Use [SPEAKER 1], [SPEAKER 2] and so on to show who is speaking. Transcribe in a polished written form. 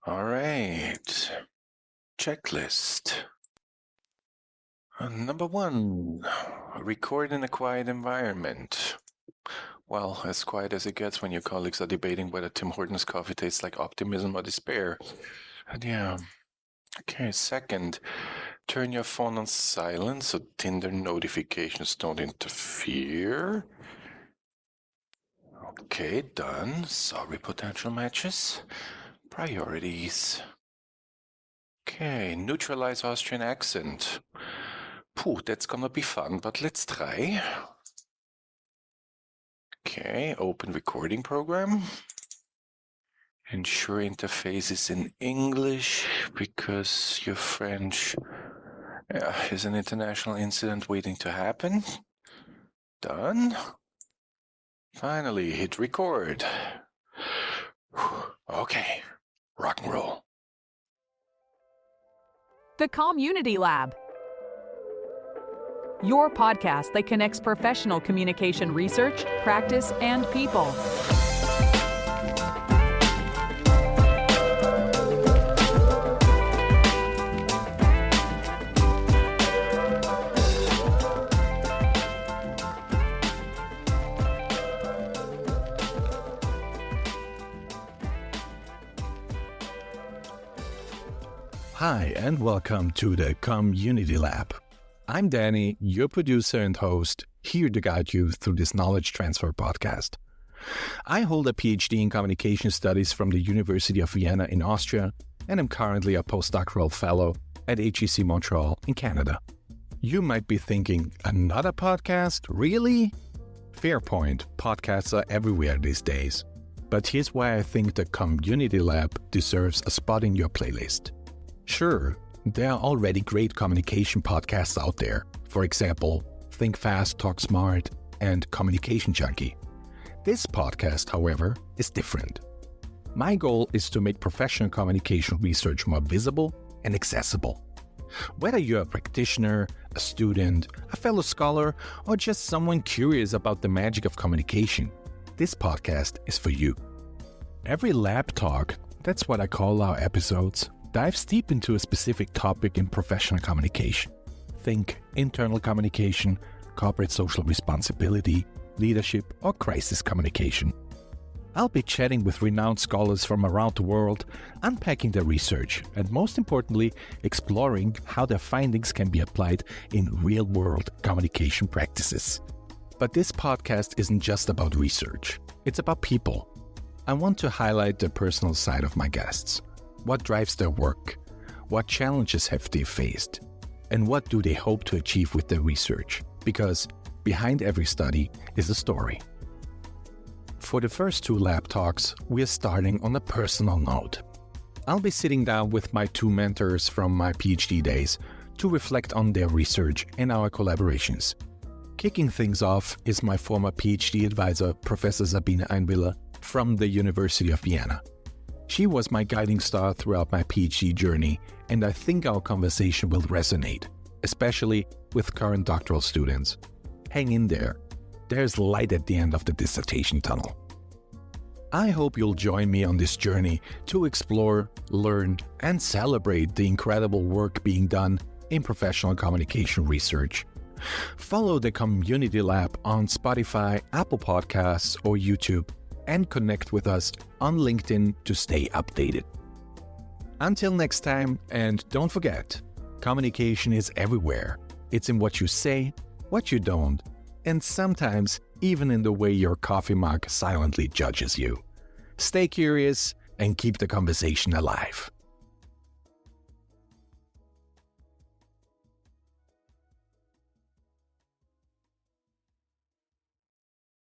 [SPEAKER 1] All right. Checklist. Number 1, record in a quiet environment. Well, as quiet as it gets when your colleagues are debating whether Tim Hortons coffee tastes like optimism or despair. And yeah. Okay, 2nd, turn your phone on silent so Tinder notifications don't interfere. Okay, done. Sorry, potential matches. Priorities. Okay, neutralize Austrian accent. That's gonna be fun, but let's try. Okay, open recording program. Ensure interface is in English because your French is an international incident waiting to happen. Done. Finally, hit record. Okay, rock and roll.
[SPEAKER 2] The CommUnity Lab. Your podcast that connects professional communication research, practice, and people.
[SPEAKER 3] Hi, and welcome to the CommUnity Lab. I'm Danny, your producer and host, here to guide you through this knowledge transfer podcast. I hold a PhD in communication studies from the University of Vienna in Austria, and am currently a postdoctoral fellow at HEC Montreal in Canada. You might be thinking, another podcast? Really? Fair point, podcasts are everywhere these days. But here's why I think the CommUnity Lab deserves a spot in your playlist. Sure, there are already great communication podcasts out there. For example, Think Fast, Talk Smart, and Communication Junkie. This podcast, however, is different. My goal is to make professional communication research more visible and accessible. Whether you're a practitioner, a student, a fellow scholar, or just someone curious about the magic of communication, this podcast is for you. Every lab talk, that's what I call our episodes, dives deep into a specific topic in professional communication. Think internal communication, corporate social responsibility, leadership, or crisis communication. I'll be chatting with renowned scholars from around the world, unpacking their research, and most importantly, exploring how their findings can be applied in real-world communication practices. But this podcast isn't just about research. It's about people. I want to highlight the personal side of my guests. What drives their work? What challenges have they faced? And what do they hope to achieve with their research? Because behind every study is a story. For the first 2 lab talks, we're starting on a personal note. I'll be sitting down with my 2 mentors from my PhD days to reflect on their research and our collaborations. Kicking things off is my former PhD advisor, Professor Sabine Einwiller from the University of Vienna. She was my guiding star throughout my PhD journey, and I think our conversation will resonate, especially with current doctoral students. Hang in there. There's light at the end of the dissertation tunnel. I hope you'll join me on this journey to explore, learn, and celebrate the incredible work being done in professional communication research. Follow the CommUnity Lab on Spotify, Apple Podcasts, or YouTube, and connect with us on LinkedIn to stay updated. Until next time, and don't forget, communication is everywhere. It's in what you say, what you don't, and sometimes even in the way your coffee mug silently judges you. Stay curious and keep the conversation alive.